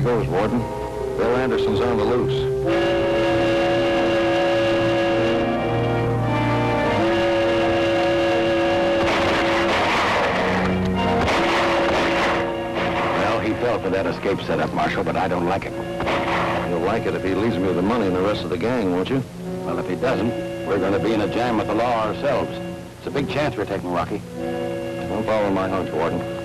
goes, Warden. Bill Anderson's on the loose. Fell for that escape setup, Marshal, but I don't like it. You'll like it if he leaves me with the money and the rest of the gang, won't you? Well, if he doesn't, we're going to be in a jam with the law ourselves. It's a big chance we're taking, Rocky. Don't follow my hunch, Warden.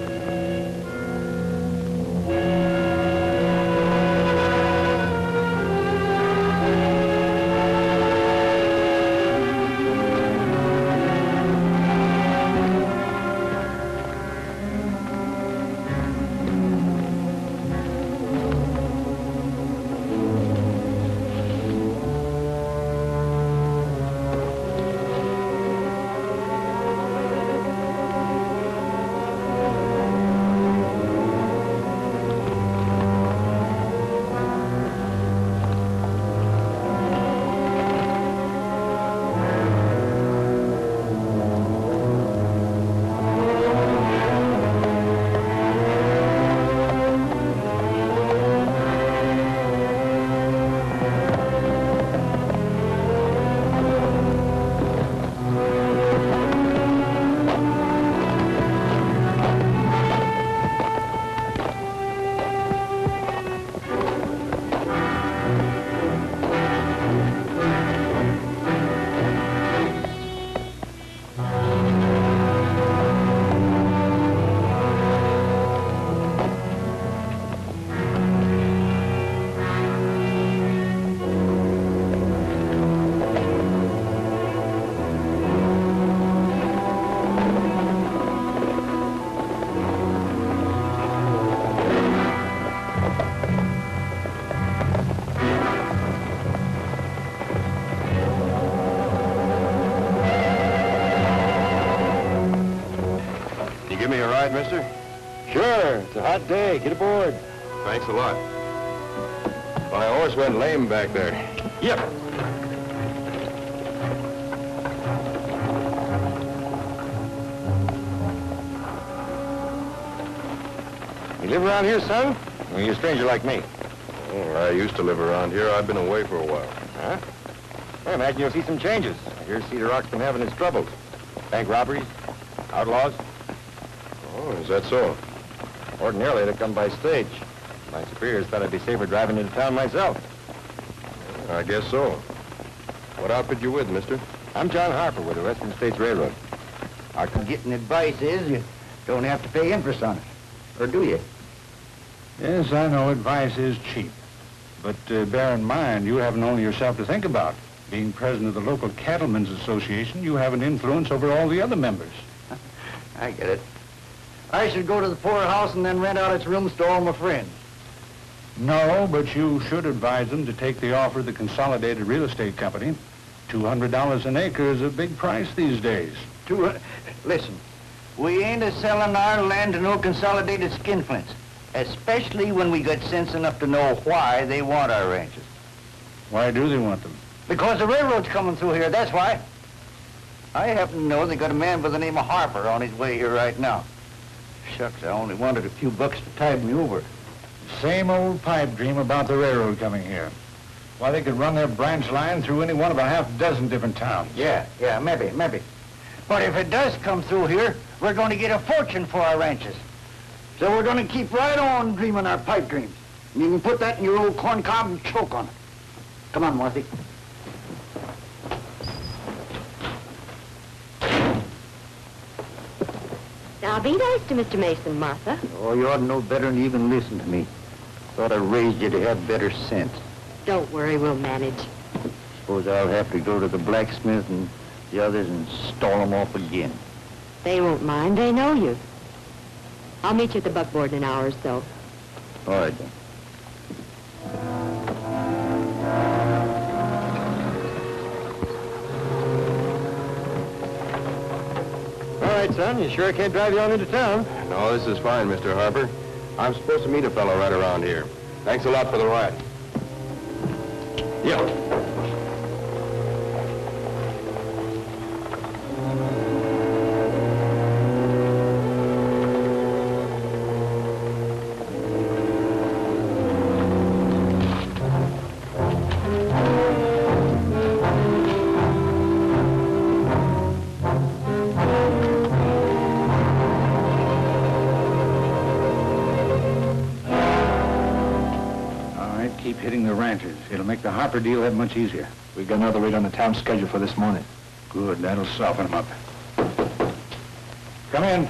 Give me a ride, mister? Sure. It's a hot day. Get aboard. Thanks a lot. My horse went lame back there. Yep. You live around here, son? Or are you a stranger like me? Oh, I used to live around here. I've been away for a while. Huh? I imagine you'll see some changes. I hear Cedar Rock's been having its troubles. Bank robberies, outlaws. Oh, is that so? Ordinarily, they'd come by stage. My superiors thought I'd be safer driving into town myself. I guess so. What outfit you with, mister? I'm John Harper with the Western States Railroad. Our getting advice is you don't have to pay interest on it. Or do you? Yes, I know advice is cheap. But bear in mind, you haven't only yourself to think about. Being president of the local cattlemen's association, you have an influence over all the other members. I get it. I should go to the poorhouse and then rent out its rooms to all my friends. No, but you should advise them to take the offer of the Consolidated Real Estate Company. $200 an acre is a big price these days. Listen, we ain't a-selling our land to no consolidated skinflints, especially when we got sense enough to know why they want our ranches. Why do they want them? Because the railroad's coming through here, that's why. I happen to know they got a man by the name of Harper on his way here right now. Shucks, I only wanted a few bucks to tide me over. Same old pipe dream about the railroad coming here. Why, they could run their branch line through any one of a half dozen different towns. Yeah, maybe. But if it does come through here, we're going to get a fortune for our ranches. So we're going to keep right on dreaming our pipe dreams. And you can put that in your old corn cob and choke on it. Come on, Marthy. Now, be nice to Mr. Mason, Martha. Oh, you ought to know better than even listen to me. Thought I raised you to have better sense. Don't worry, we'll manage. Suppose I'll have to go to the blacksmith and the others and stall them off again. They won't mind. They know you. I'll meet you at the buckboard in an hour or so. All right, then. All right, son. You sure I can't drive you on into town? No, this is fine, Mr. Harper. I'm supposed to meet a fellow right around here. Thanks a lot for the ride. Yeah. keep hitting the ranches. It'll make the Harper deal that much easier. We've got another raid on the town schedule for this morning. Good, that'll soften them up. Come in.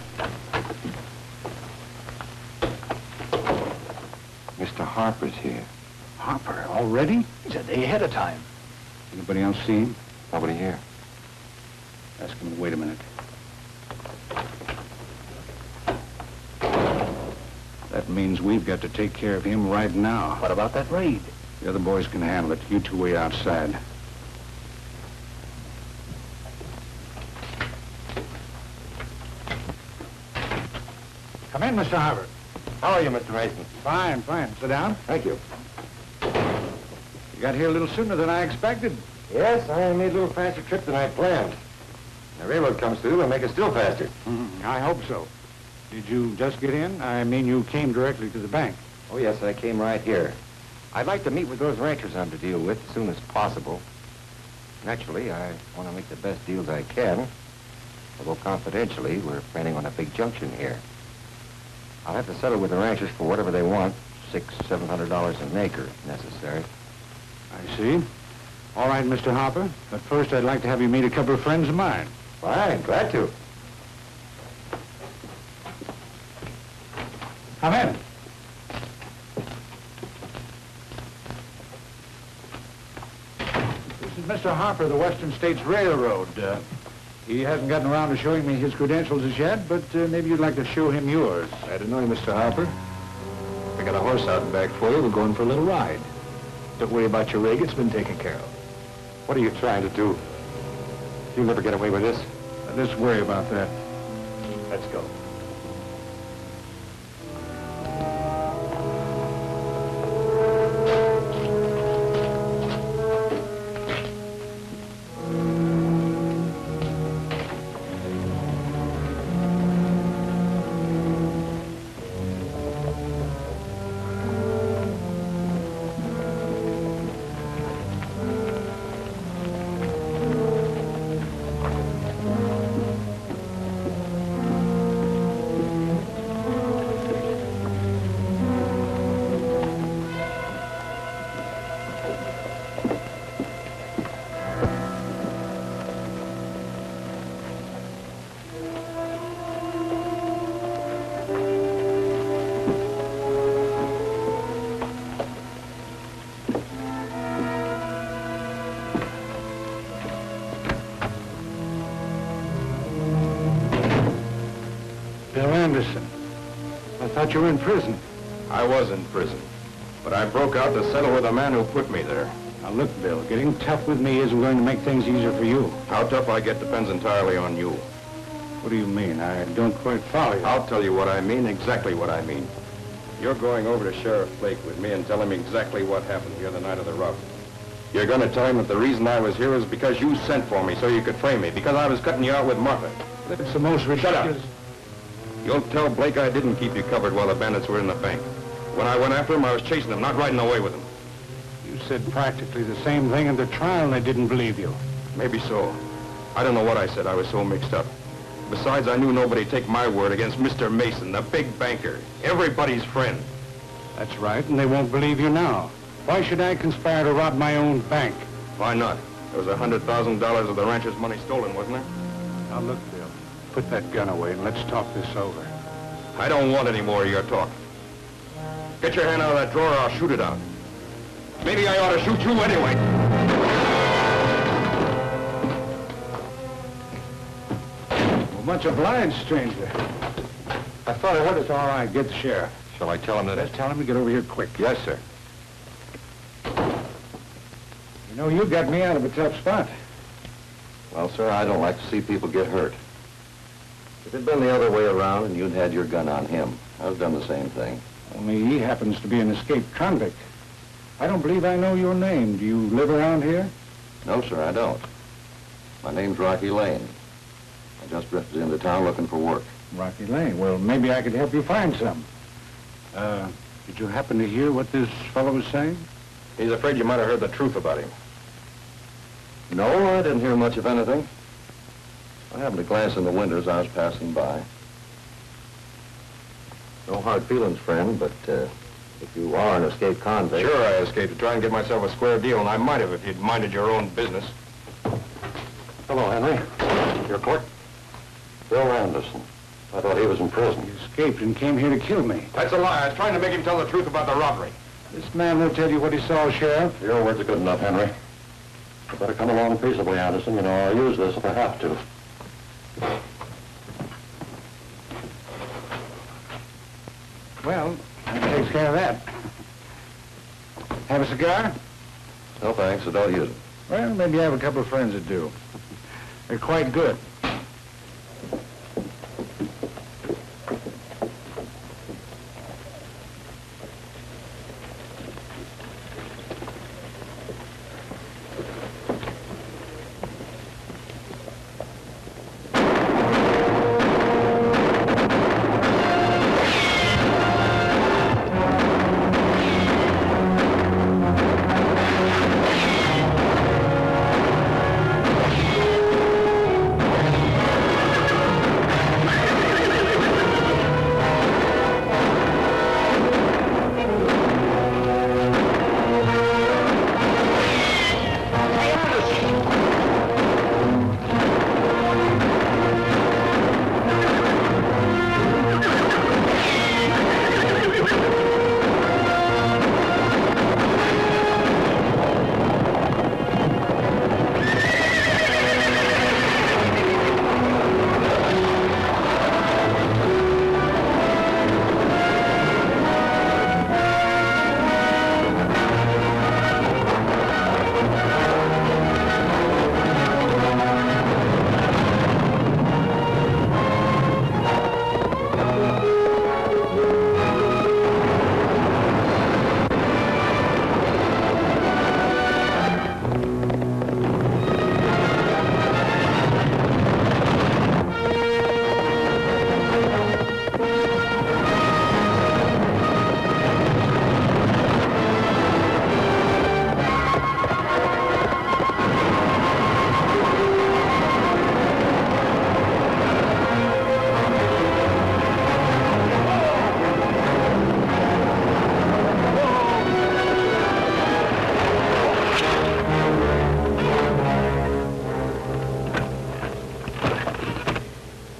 Mr. Harper's here. Harper, already? He's a day ahead of time. Anybody else see him? Nobody here. Ask him to wait a minute. That means we've got to take care of him right now. What about that raid? The other boys can handle it. You two wait outside. Come in, Mr. Harper. How are you, Mr. Mason? Fine, fine. Sit down. Thank you. You got here a little sooner than I expected. Yes, I made a little faster trip than I planned. The railroad comes through, we'll make it still faster. I hope so. Did you just get in? I mean, you came directly to the bank. Oh, yes, I came right here. I'd like to meet with those ranchers I'm to deal with as soon as possible. Naturally, I want to make the best deals I can. Although confidentially, we're planning on a big junction here. I'll have to settle with the ranchers for whatever they want, $600-700 an acre, if necessary. I see. All right, Mr. Harper. But first, I'd like to have you meet a couple of friends of mine. Fine, glad to. Come in. This is Mr. Harper, the Western States Railroad. He hasn't gotten around to showing me his credentials as yet, but maybe you'd like to show him yours. Glad to know you, Mr. Harper. We got a horse out and back for you. We're going for a little ride. Don't worry about your rig. It's been taken care of. What are you trying to do? You'll never get away with this. Let's worry about that. Let's go. I thought you were in prison. I was in prison, but I broke out to settle with the man who put me there. Now look, Bill, getting tough with me isn't going to make things easier for you. How tough I get depends entirely on you. What do you mean? I don't quite follow you. I'll tell you what I mean, exactly what I mean. You're going over to Sheriff Blake with me and tell him exactly what happened here the night of the rob. You're going to tell him that the reason I was here was because you sent for me so you could frame me, because I was cutting you out with Martha. That's the most ridiculous... You'll tell Blake I didn't keep you covered while the bandits were in the bank. When I went after him, I was chasing them, not riding away with them. You said practically the same thing at the trial, and they didn't believe you. Maybe so. I don't know what I said. I was so mixed up. Besides, I knew nobody'd take my word against Mr. Mason, the big banker, everybody's friend. That's right, and they won't believe you now. Why should I conspire to rob my own bank? Why not? There was $100,000 of the rancher's money stolen, wasn't there? Now look, Bill, put that gun away and let's talk this over. I don't want any more of your talk. Get your hand out of that drawer or I'll shoot it out. Maybe I ought to shoot you anyway. Well, much obliged, stranger. I thought I heard It's all right, get the sheriff. Shall I tell him that? Let's tell him to get over here quick. Yes, sir. You know, you got me out of a tough spot. Well, sir, I don't like to see people get hurt. If it'd been the other way around and you'd had your gun on him, I'd have done the same thing. Only he happens to be an escaped convict. I don't believe I know your name. Do you live around here? No, sir, I don't. My name's Rocky Lane. I just drifted into town looking for work. Rocky Lane. Well, maybe I could help you find some. Did you happen to hear what this fellow was saying? He's afraid you might have heard the truth about him. No, I didn't hear much of anything. I happened to glance in the window as I was passing by. No hard feelings, friend, but If you are an escaped convict... Sure, I escaped to try and get myself a square deal, and I might have if you'd minded your own business. Hello, Henry. Your court? Bill Anderson. I thought he was in prison. He escaped and came here to kill me. That's a lie. I was trying to make him tell the truth about the robbery. This man will tell you what he saw, Sheriff. Your words are good enough, Henry. You better come along peaceably, Anderson. You know, I'll use this if I have to. Well, that takes care of that. Have a cigar? No, thanks. I don't use it. Well, maybe I have a couple of friends that do. They're quite good.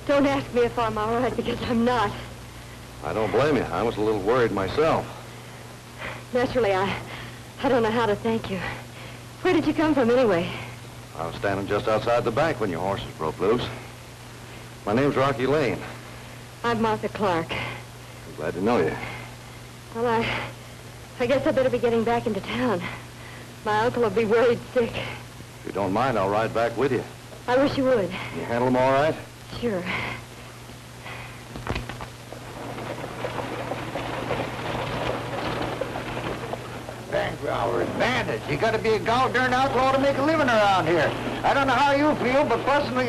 Don't ask me if I'm all right, because I'm not. I don't blame you. I was a little worried myself. Naturally, I don't know how to thank you. Where did you come from, anyway? I was standing just outside the bank when your horses broke loose. My name's Rocky Lane. I'm Martha Clark. I'm glad to know you. Well, I guess I better be getting back into town. My uncle will be worried sick. If you don't mind, I'll ride back with you. I wish you would. You handle them all right? Sure. Bank robbers, bandits. You gotta be a gol-darn outlaw to make a living around here. I don't know how you feel, but personally,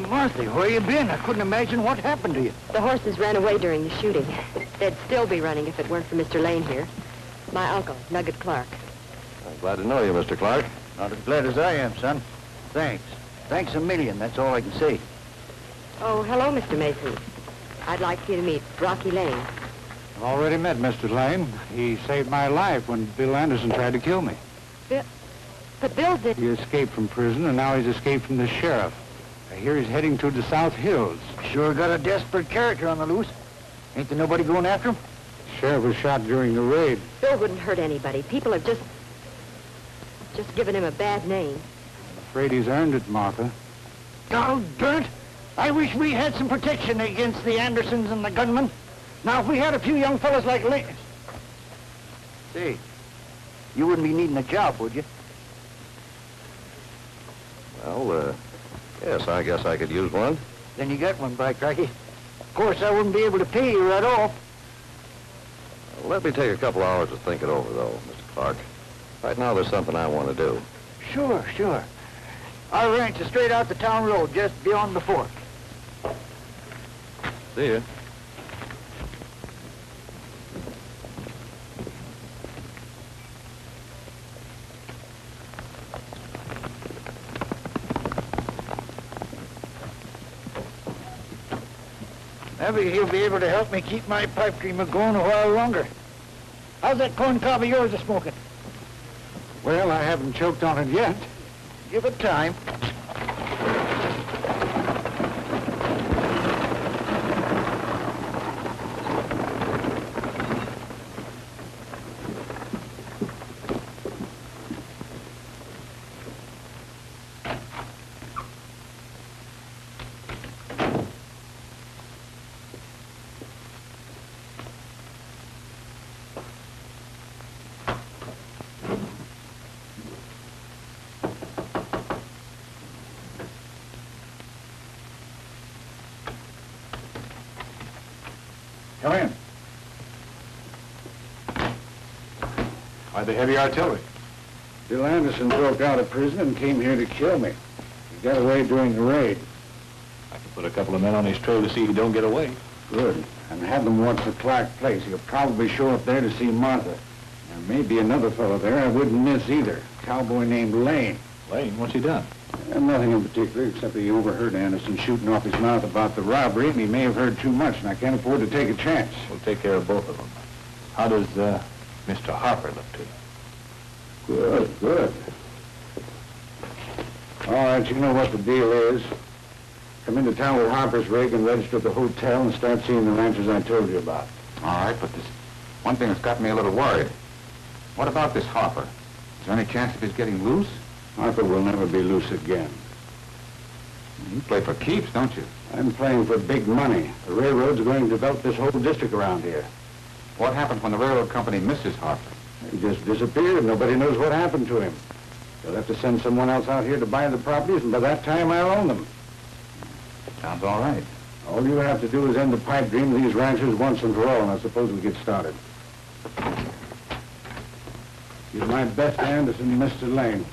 Martha, where you been? I couldn't imagine what happened to you. The horses ran away during the shooting. They'd still be running if it weren't for Mr. Lane here. My uncle, Nugget Clark. I'm glad to know you, Mr. Clark. Not as glad as I am, son. Thanks. Thanks a million, that's all I can say. Oh, hello, Mr. Mason. I'd like you to meet Rocky Lane. I've already met Mr. Lane. He saved my life when Bill Anderson tried to kill me. But Bill did... He escaped from prison, and now he's escaped from the sheriff. I hear he's heading to the South Hills. Sure got a desperate character on the loose. Ain't there nobody going after him? Sheriff was shot during the raid. Bill wouldn't hurt anybody. People have just given him a bad name. I'm afraid he's earned it, Martha. Doggone it! I wish we had some protection against the Andersons and the gunmen. Now, if we had a few young fellas like Lane... Say, you wouldn't be needing a job, would you? Well, yes, I guess I could use one. Then you got one, by cracky. Of course, I wouldn't be able to pay you right off. Well, let me take a couple hours to think it over, though, Mr. Clark. Right now, there's something I want to do. Sure, sure. Our ranch is straight out the town road, just beyond the fort. See you. Maybe he'll be able to help me keep my pipe dream going a while longer. How's that corn cob of yours a-smoking? Well, I haven't choked on it yet. Give it time. Come in. Why the heavy artillery? Bill Anderson broke out of prison and came here to kill me. He got away during the raid. I can put a couple of men on his trail to see he don't get away. Good. And have them watch the Clark place. He'll probably show up there to see Martha. There may be another fellow there I wouldn't miss either. A cowboy named Lane. Lane, what's he done? Nothing in particular, except that he overheard Anderson shooting off his mouth about the robbery, and he may have heard too much, and I can't afford to take a chance. We'll take care of both of them. How does Mr. Harper look to you? Good, good. All right, you know what the deal is. Come into town with Harper's rig and register at the hotel and start seeing the ranchers I told you about. All right, but there's one thing that's got me a little worried. What about this Harper? Is there any chance of his getting loose? Harper will never be loose again. You play for keeps, don't you? I'm playing for big money. The railroad's going to develop this whole district around here. What happens when the railroad company misses Harper? He just disappeared. Nobody knows what happened to him. They'll have to send someone else out here to buy the properties, and by that time I'll own them. Sounds all right. All you have to do is end the pipe dream of these ranchers once and for all, and I suppose we get started. Give my best to Anderson, Mr. Lane.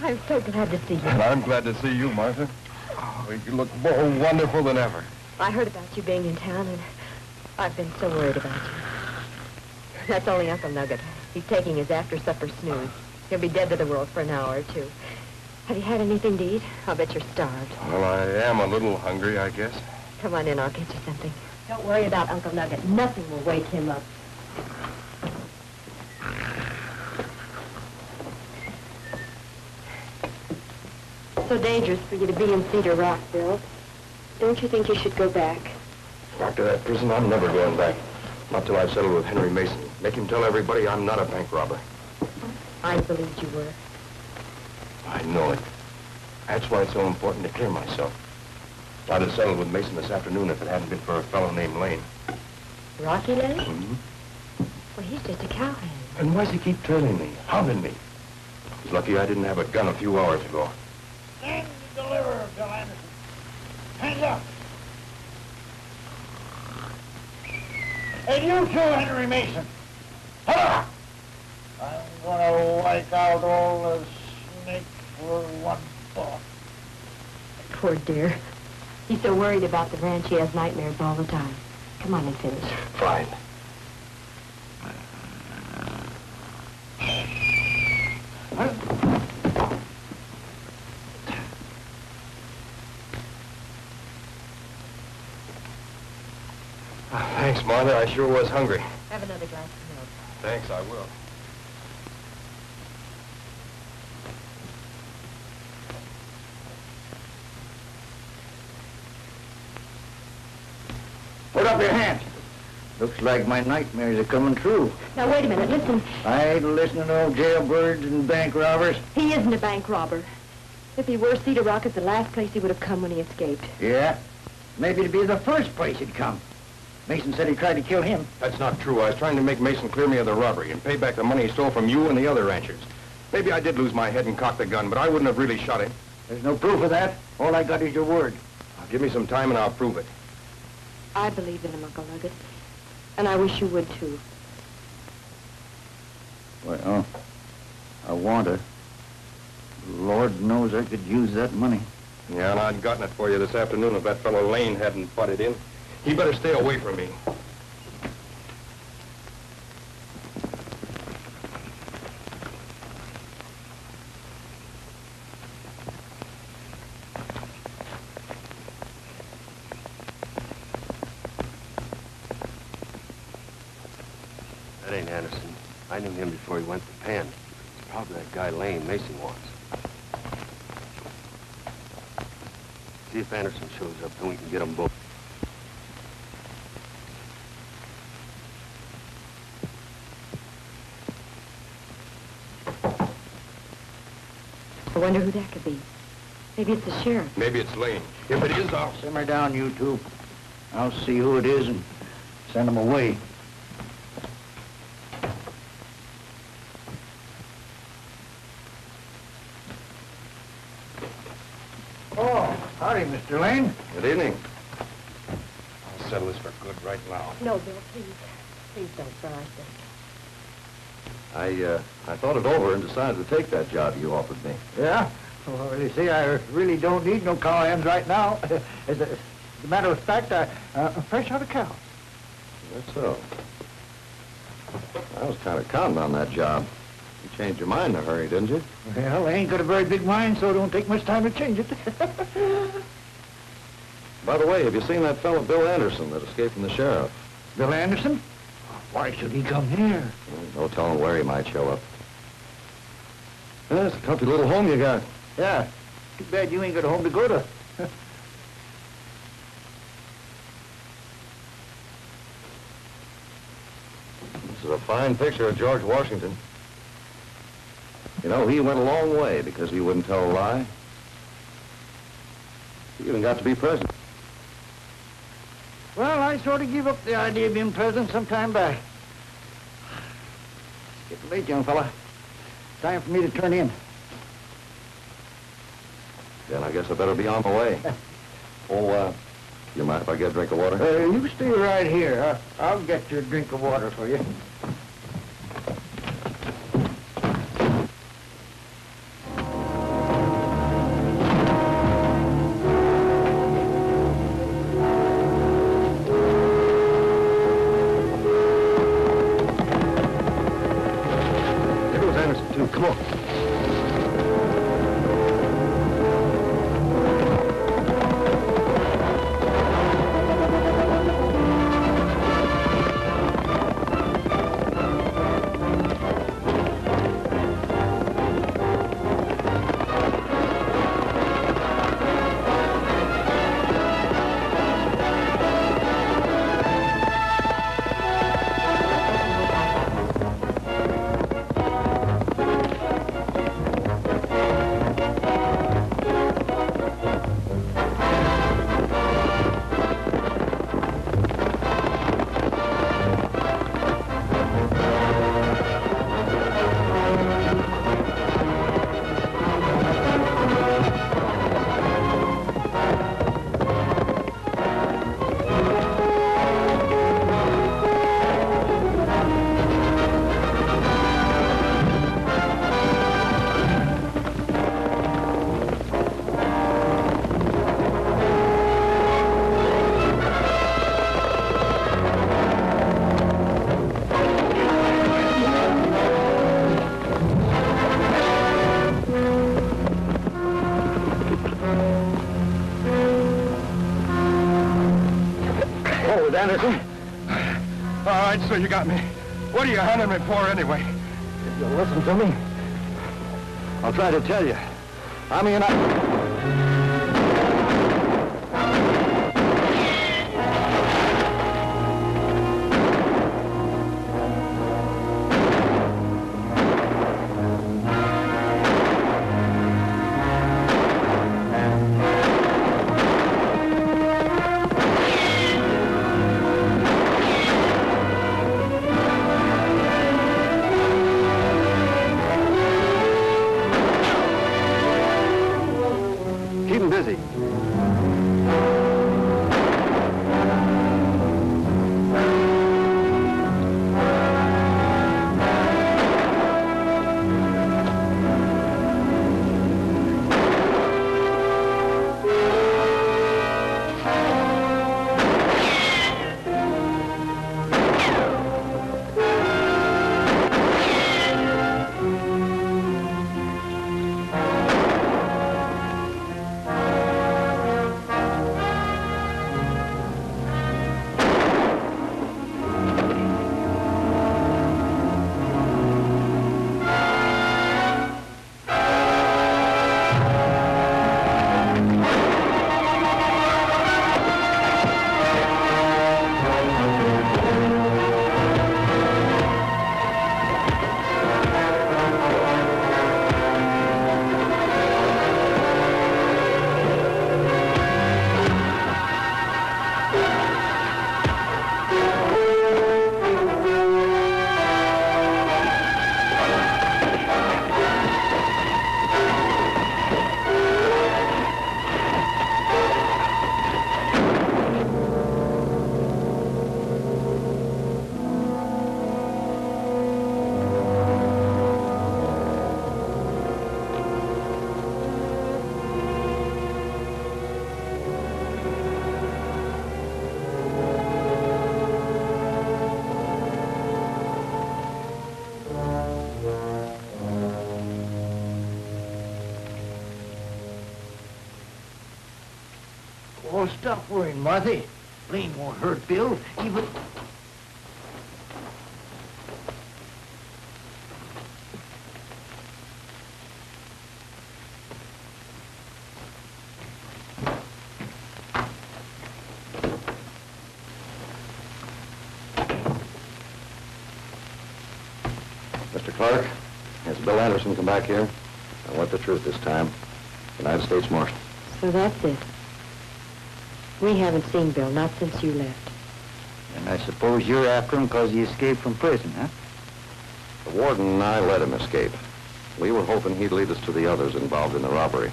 I'm so glad to see you. And I'm glad to see you, Martha. Oh, you look more wonderful than ever. I heard about you being in town, and I've been so worried about you. That's only Uncle Nugget. He's taking his after-supper snooze. He'll be dead to the world for an hour or two. Have you had anything to eat? I'll bet you're starved. Well, I am a little hungry, I guess. Come on in, I'll get you something. Don't worry about Uncle Nugget. Nothing will wake him up. So dangerous for you to be in Cedar Rock, Bill. Don't you think you should go back? After that prison, I'm never going back. Not till I've settled with Henry Mason. Make him tell everybody I'm not a bank robber. I believed you were. I know it. That's why it's so important to clear myself. I'd have settled with Mason this afternoon if it hadn't been for a fellow named Lane. Rocky Lane? Mm-hmm. Well, he's just a cowhand. And why does he keep trailing me, hounding me? He's lucky I didn't have a gun a few hours ago. Stand and deliver, Bill Anderson. Hands up. And you too, Henry Mason. Holla! I'm gonna wipe out all the snakes for one thought. Poor dear. He's so worried about the ranch he has nightmares all the time. Come on and finish. Fine. Thanks, Martha. I sure was hungry. Have another glass of milk. Thanks, I will. Put up your hands. Looks like my nightmares are coming true. Now, wait a minute. Listen. I ain't listening to no jailbirds and bank robbers. He isn't a bank robber. If he were, Cedar Rock is the last place he would have come when he escaped. Yeah? Maybe it'd be the first place he'd come. Mason said he tried to kill him. That's not true. I was trying to make Mason clear me of the robbery and pay back the money he stole from you and the other ranchers. Maybe I did lose my head and cock the gun, but I wouldn't have really shot him. There's no proof of that. All I got is your word. Give me some time and I'll prove it. I believe in him, Uncle Nugget. And I wish you would, too. Well, I want to. Lord knows I could use that money. Yeah, and I'd gotten it for you this afternoon if that fellow Lane hadn't butted in. He better stay away from me. That ain't Anderson. I knew him before he went to Penn. It's probably that guy Lane Mason wants. See if Anderson shows up, then we can get them both. I wonder who that could be. Maybe it's the sheriff. Maybe it's Lane. If it is, I'll... Simmer down, you two. I'll see who it is and send him away. Oh, howdy, Mr. Lane. Good evening. I'll settle this for good right now. No, Bill, please. Please don't, for our sake. I thought it over and decided to take that job you offered me. Yeah? Well, you see, I really don't need no cowhands right now. As a matter of fact, I'm fresh out of cow. That's so. I was kind of counting on that job. You changed your mind in a hurry, didn't you? Well, I ain't got a very big mind, so it don't take much time to change it. By the way, have you seen that fellow Bill Anderson that escaped from the sheriff? Bill Anderson? Why should he come here? No telling where he might show up. Well, it's a comfy little home you got. Yeah. Too bad you ain't got a home to go to. This is a fine picture of George Washington. You know, he went a long way because he wouldn't tell a lie. He even got to be president. Well, I sort of gave up the idea of being president some time back. It's getting late, young fella. Time for me to turn in. Then I guess I better be on my way. Oh, you mind if I get a drink of water? You stay right here. I'll get you a drink of water for you. There goes Anderson, too. Come on. So you got me. What are you hunting me for anyway? If you'll listen to me, I'll try to tell you. I mean, keep him busy. Oh, stop worrying, Martha. Blaine won't hurt Bill, even... Mr. Clark, has Bill Anderson come back here? I want the truth this time. United States Marshal. So that's it. We haven't seen Bill, not since you left. And I suppose you're after him because he escaped from prison, huh? The warden and I let him escape. We were hoping he'd lead us to the others involved in the robbery.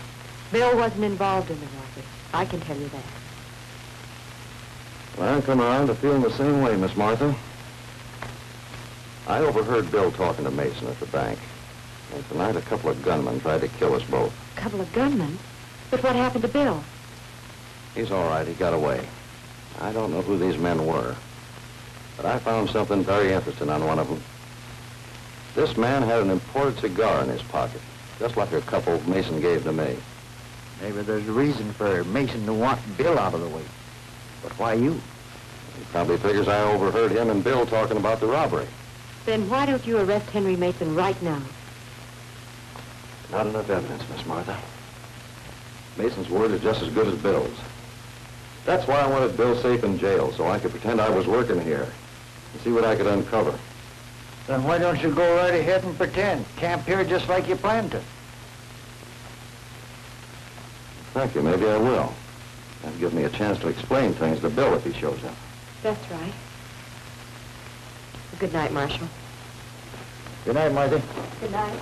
Bill wasn't involved in the robbery. I can tell you that. Well, I come around to feeling the same way, Miss Martha. I overheard Bill talking to Mason at the bank. And tonight a couple of gunmen tried to kill us both. A couple of gunmen? But what happened to Bill? He's all right. He got away. I don't know who these men were. But I found something very interesting on one of them. This man had an imported cigar in his pocket, just like a couple Mason gave to me. Maybe there's a reason for Mason to want Bill out of the way. But why you? He probably figures I overheard him and Bill talking about the robbery. Then why don't you arrest Henry Mason right now? Not enough evidence, Miss Martha. Mason's word is just as good as Bill's. That's why I wanted Bill safe in jail, so I could pretend I was working here and see what I could uncover. Then why don't you go right ahead and pretend? Camp here just like you planned to. Thank you. Maybe I will. That'll give me a chance to explain things to Bill if he shows up. That's right. Good night, Marshal. Good night, Martha. Good night.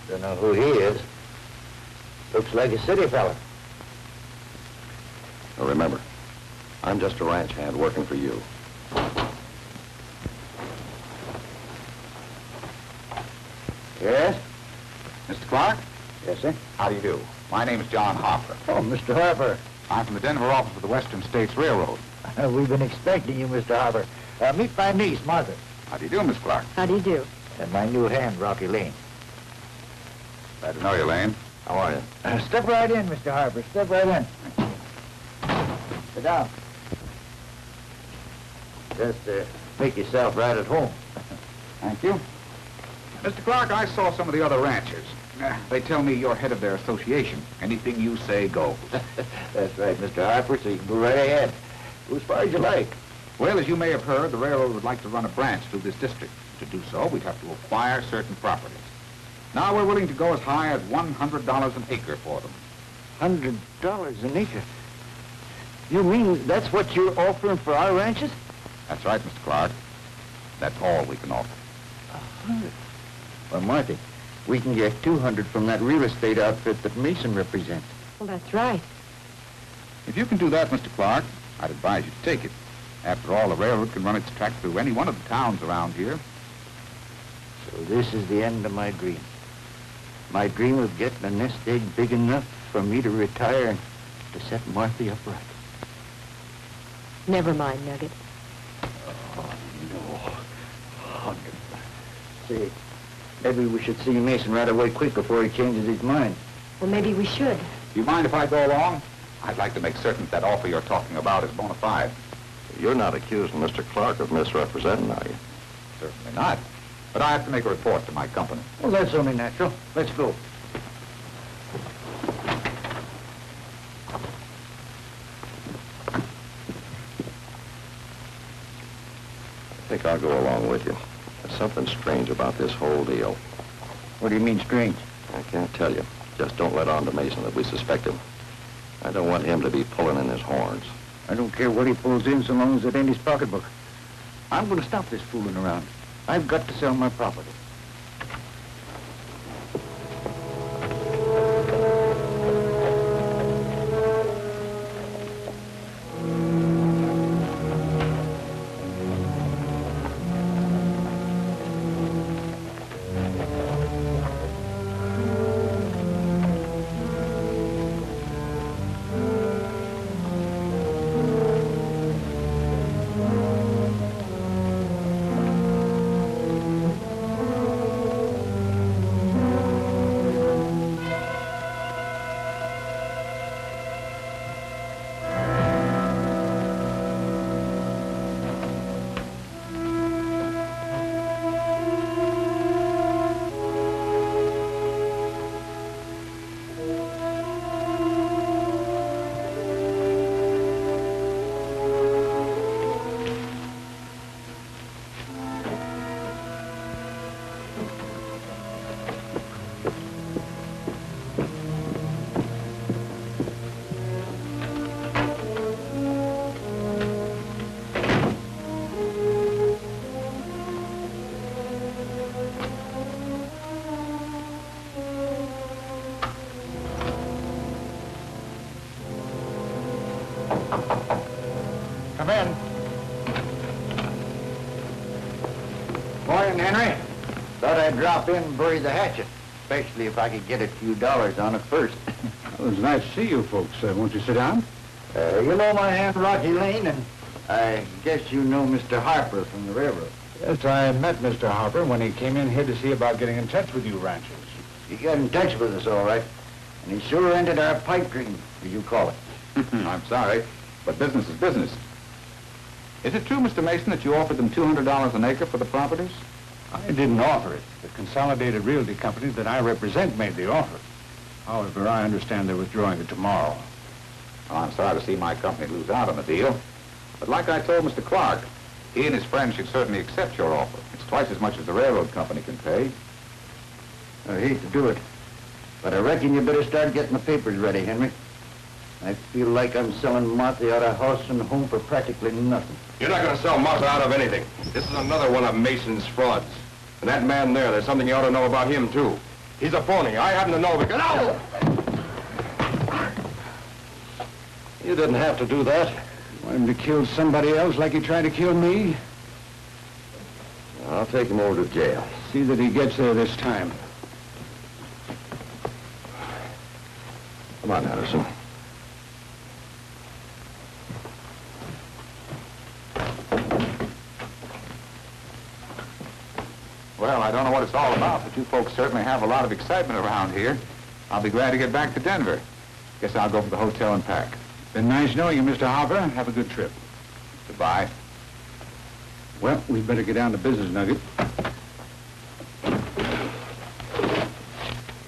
Don't know who he is. Looks like a city fella. Now remember, I'm just a ranch hand working for you. Yes? Mr. Clark? Yes, sir. How do you do? My name is John Harper. Oh, Mr. Harper. I'm from the Denver office of the Western States Railroad. We've been expecting you, Mr. Harper. Meet my niece, Martha. How do you do, Miss Clark? How do you do? And my new hand, Rocky Lane. Glad to know you, Lane. How are you? Step right in, Mr. Harper. Step right in. Sit down. Just make yourself right at home. Thank you. Mr. Clark, I saw some of the other ranchers. They tell me you're head of their association. Anything you say goes. That's right, Mr. Harper, so you can go right ahead. Go as far as you like. Well, as you may have heard, the railroad would like to run a branch through this district. To do so, we'd have to acquire certain properties. Now we're willing to go as high as $100 an acre for them. $100 an acre? You mean that's what you're offering for our ranches? That's right, Mr. Clark. That's all we can offer. 100? Well, Marty, we can get 200 from that real estate outfit that Mason represents. Well, that's right. If you can do that, Mr. Clark, I'd advise you to take it. After all, the railroad can run its track through any one of the towns around here. So this is the end of my dream. My dream of getting a nest egg big enough for me to retire and to set Marthy upright. Never mind, Nugget. Oh, no. 100. Say, maybe we should see Mason right away quick before he changes his mind. Well, maybe we should. Do you mind if I go along? I'd like to make certain that offer you're talking about is bona fide. You're not accusing Mr. Clark of misrepresenting, are you? Certainly not. But I have to make a report to my company. Well, that's only natural. Let's go. I think I'll go along with you. There's something strange about this whole deal. What do you mean, strange? I can't tell you. Just don't let on to Mason that we suspect him. I don't want him to be pulling in his horns. I don't care what he pulls in so long as it ain't his pocketbook. I'm going to stop this fooling around. I've got to sell my property. Come in. Morning, Henry. Thought I'd drop in and bury the hatchet, especially if I could get a few dollars on it first. Well, it was nice to see you folks. Won't you sit down? You know my Aunt Rocky Lane, and I guess you know Mr. Harper from the railroad. Yes, I met Mr. Harper when he came in here to see about getting in touch with you ranchers. He got in touch with us, all right. And he sure ended our pipe dream, as you call it. I'm sorry, but business is business. Is it true, Mr. Mason, that you offered them $200 an acre for the properties? I didn't offer it. The Consolidated Realty Company that I represent made the offer. However, I understand they're withdrawing it tomorrow. Well, I'm sorry to see my company lose out on the deal. But like I told Mr. Clark, he and his friends should certainly accept your offer. It's twice as much as the railroad company can pay. I hate to do it, but I reckon you better start getting the papers ready, Henry. I feel like I'm selling Martha out of house and home for practically nothing. You're not going to sell Martha out of anything. This is another one of Mason's frauds. And that man there's something you ought to know about him, too. He's a phony. I happen to know because... Oh! You didn't have to do that. Want him to kill somebody else like he tried to kill me? I'll take him over to jail. See that he gets there this time. Come on, Anderson. Well, I don't know what it's it's all about, but you folks certainly have a lot of excitement around here. I'll be glad to get back to Denver. Guess I'll go for the hotel and pack. Been nice knowing you, Mr. Harper. Have a good trip. Goodbye. Well, we'd better get down to business, Nugget.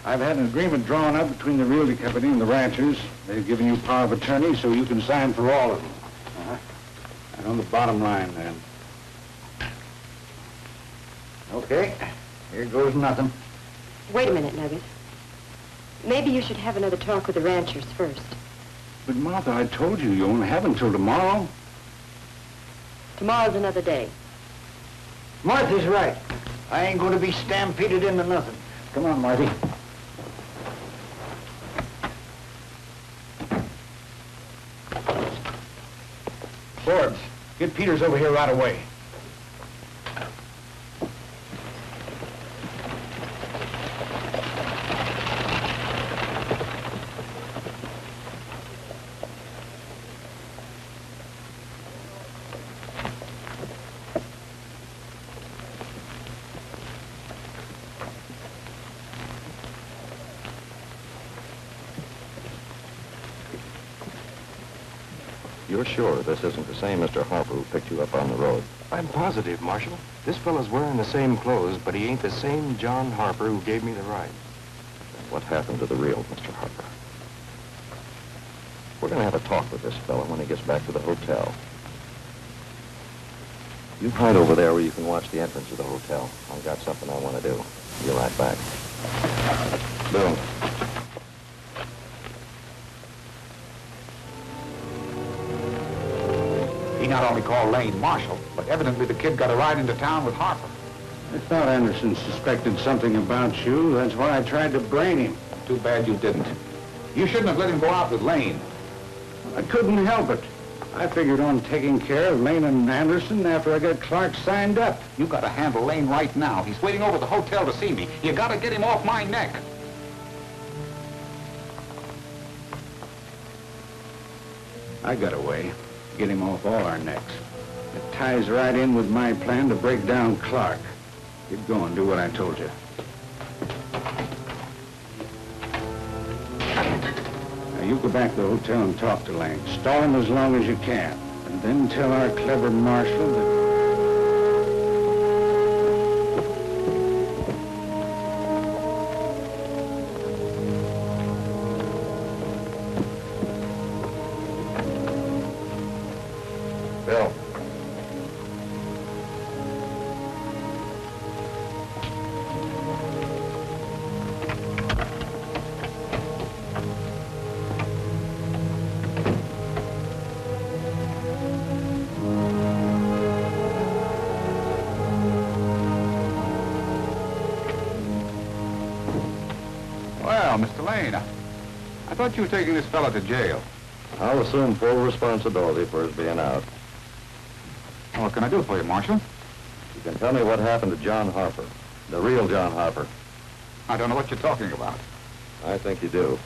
I've had an agreement drawn up between the realty company and the ranchers. They've given you power of attorney so you can sign for all of them. And on the bottom line, then. Okay, here goes nothing. Wait a minute, Nugget. Maybe you should have another talk with the ranchers first. But, Martha, I told you, you only have until tomorrow. Tomorrow's another day. Martha's right. I ain't going to be stampeded into nothing. Come on, Marty. Forbes, get Peters over here right away. You're sure this isn't the same Mr. Harper who picked you up on the road? I'm positive, Marshal. This fellow's wearing the same clothes, but he ain't the same John Harper who gave me the ride. And what happened to the real Mr. Harper? We're going to have a talk with this fellow when he gets back to the hotel. You hide over there where you can watch the entrance of the hotel. I've got something I want to do. Be right back. Boom. He not only called Lane Marshal, but evidently the kid got a ride into town with Harper. I thought Anderson suspected something about you. That's why I tried to brain him. Too bad you didn't. You shouldn't have let him go out with Lane. I couldn't help it. I figured on taking care of Lane and Anderson after I got Clark signed up. You gotta handle Lane right now. He's waiting over at the hotel to see me. You gotta get him off my neck. I got a way. Get him off all our necks. It ties right in with my plan to break down Clark. Get going, do what I told you. Now, you go back to the hotel and talk to Lane. Stall him as long as you can. And then tell our clever Marshal that... Bill. Well, Mr. Lane, I thought you were taking this fellow to jail. I'll assume full responsibility for his being out. Well, what can I do for you, Marshal? You can tell me what happened to John Harper, the real John Harper. I don't know what you're talking about. I think you do.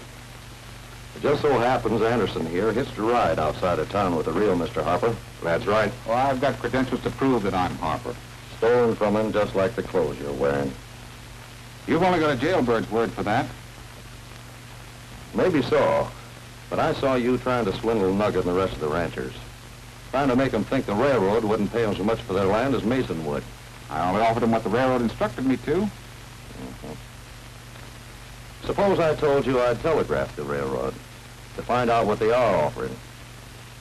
It just so happens Anderson here hitched a ride outside of town with the real Mr. Harper. That's right. Well, I've got credentials to prove that I'm Harper. Stolen from him just like the clothes you're wearing. You've only got a jailbird's word for that. Maybe so, but I saw you trying to swindle Nugget and the rest of the ranchers. Trying to make them think the railroad wouldn't pay them so much for their land as Mason would. I only offered them what the railroad instructed me to. Mm-hmm. Suppose I told you I'd telegraph the railroad to find out what they are offering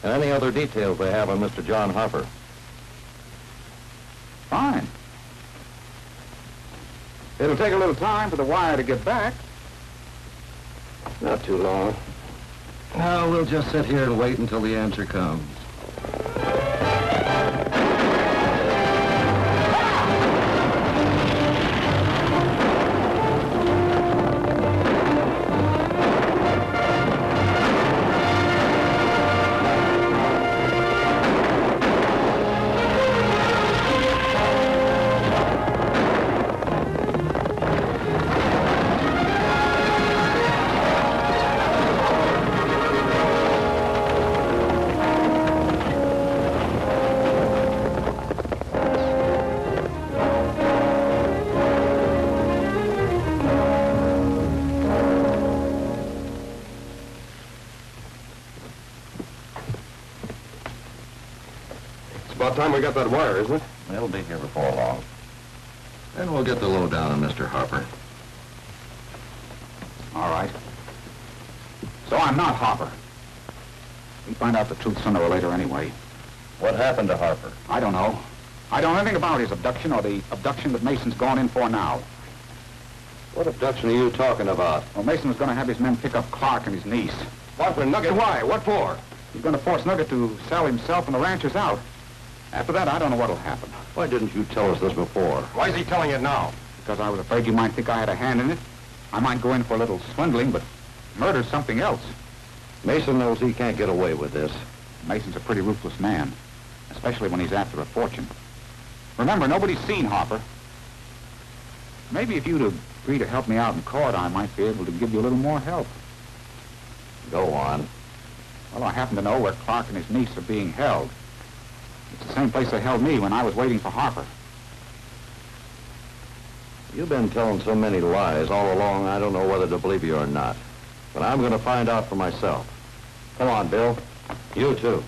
and any other details they have on Mr. John Harper. Fine. It'll take a little time for the wire to get back. Not too long. No, we'll just sit here and wait until the answer comes. About time we got that wire, isn't it? It'll be here before long. Then we'll get the lowdown on Mr. Harper. All right. So I'm not Harper. We find out the truth sooner or later anyway. What happened to Harper? I don't know. I don't know anything about his abduction or the abduction that Mason's gone in for now. What abduction are you talking about? Well, Mason was going to have his men pick up Clark and his niece. What for Nugget? Why? What for? He's going to force Nugget to sell himself and the ranchers out. After that, I don't know what'll happen. Why didn't you tell us this before? Why is he telling it now? Because I was afraid you might think I had a hand in it. I might go in for a little swindling, but murder's something else. Mason knows he can't get away with this. Mason's a pretty ruthless man, especially when he's after a fortune. Remember, nobody's seen Harper. Maybe if you'd agree to help me out in court, I might be able to give you a little more help. Go on. Well, I happen to know where Clark and his niece are being held. It's the same place they held me when I was waiting for Harper. You've been telling so many lies all along, I don't know whether to believe you or not. But I'm going to find out for myself. Come on, Bill. You too.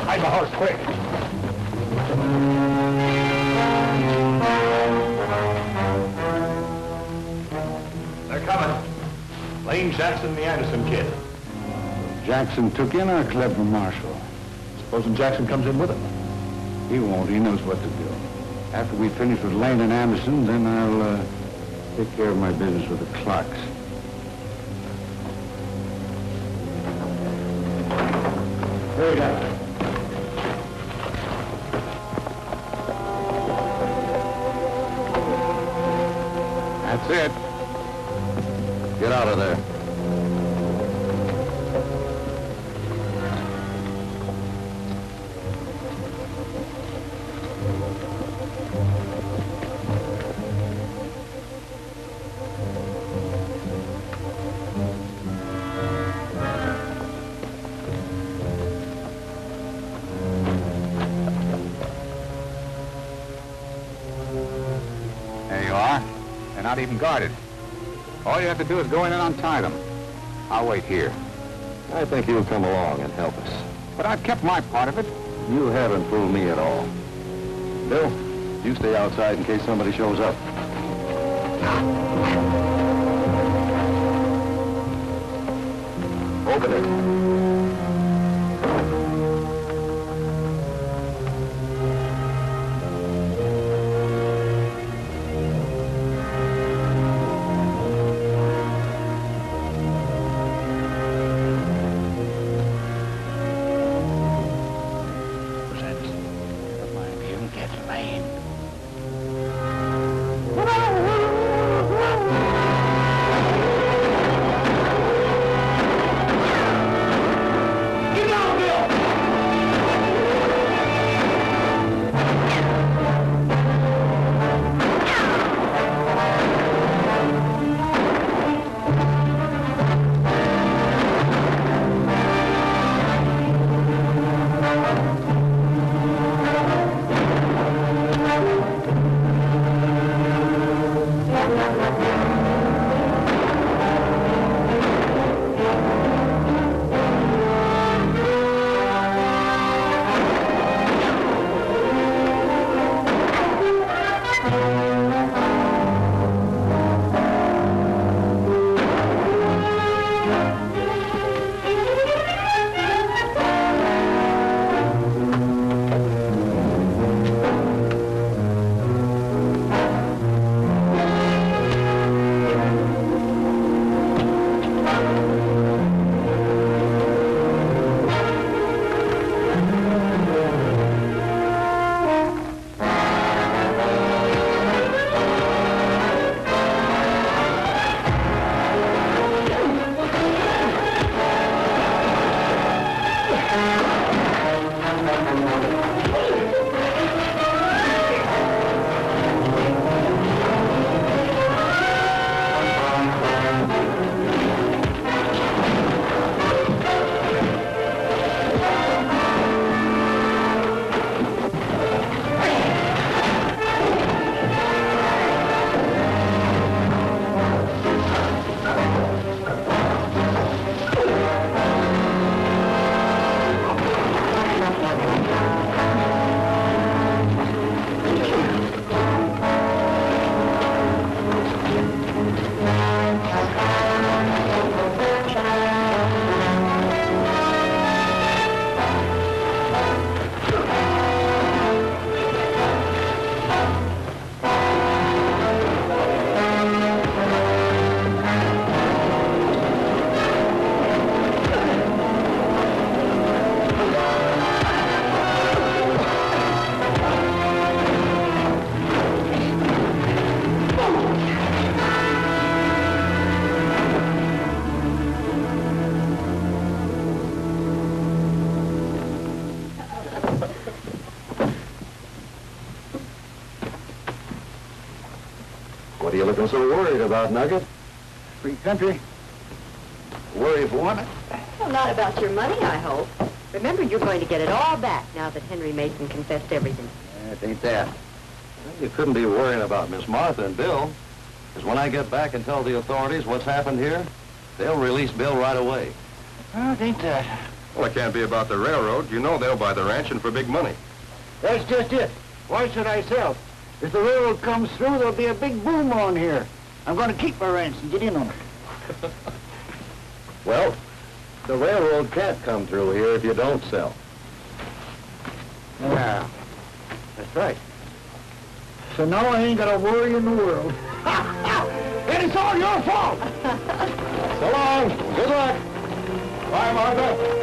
Hide the horse, quick. They're coming. Lane Jackson, the Anderson kid. Jackson took in our clever Marshal. Supposing Jackson comes in with him. He won't. He knows what to do. After we finish with Lane and Anderson, then I'll take care of my business with the Clarks. Hurry up. That's it. Get out of there. There you are. They're not even guarded. All you have to do is go in and untie them. I'll wait here. I think you'll come along and help us. But I've kept my part of it. You haven't fooled me at all. Bill, you stay outside in case somebody shows up. Open it. are you looking so worried about, Nugget? Free country. Worry if we want it. Well, not about your money, I hope. Remember, you're going to get it all back now that Henry Mason confessed everything. It ain't that. Well, you couldn't be worrying about Miss Martha and Bill. Because when I get back and tell the authorities what's happened here, they'll release Bill right away. Well, it ain't that. Well, it can't be about the railroad. You know they'll buy the ranch and for big money. That's just it. Why should I sell? If the railroad comes through, there'll be a big boom on here. I'm going to keep my ranch and get in on it. Well, the railroad can't come through here if you don't sell. Yeah, that's right. So now I ain't got a worry in the world. And it's all your fault! So long. Good luck. Bye, Martha.